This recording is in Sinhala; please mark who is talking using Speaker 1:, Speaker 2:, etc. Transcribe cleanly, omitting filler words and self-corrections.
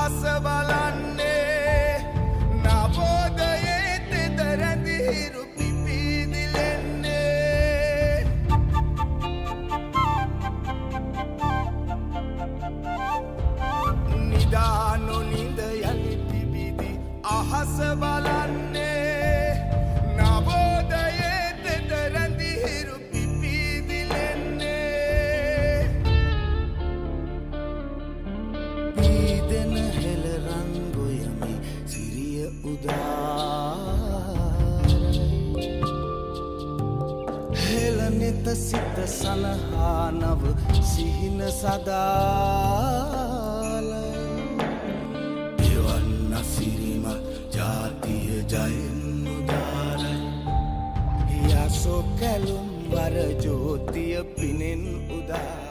Speaker 1: අහස බලන්නේ නවෝදයේ තෙද රැඳි හිරු පිපිදිලෙන්නේ නිදා නොනිඳ යලි පිබිදි අහස බලන්නේ නවෝදයේ තෙද රැඳි හිරු හෙළනෙත සිත සනහානව සිහින සදාලයි එවන්න සිරිම ජාතිය ජයෙන් උදාරයි යසෝ කැලුම් වර ජෝතිය පිනෙන් උදා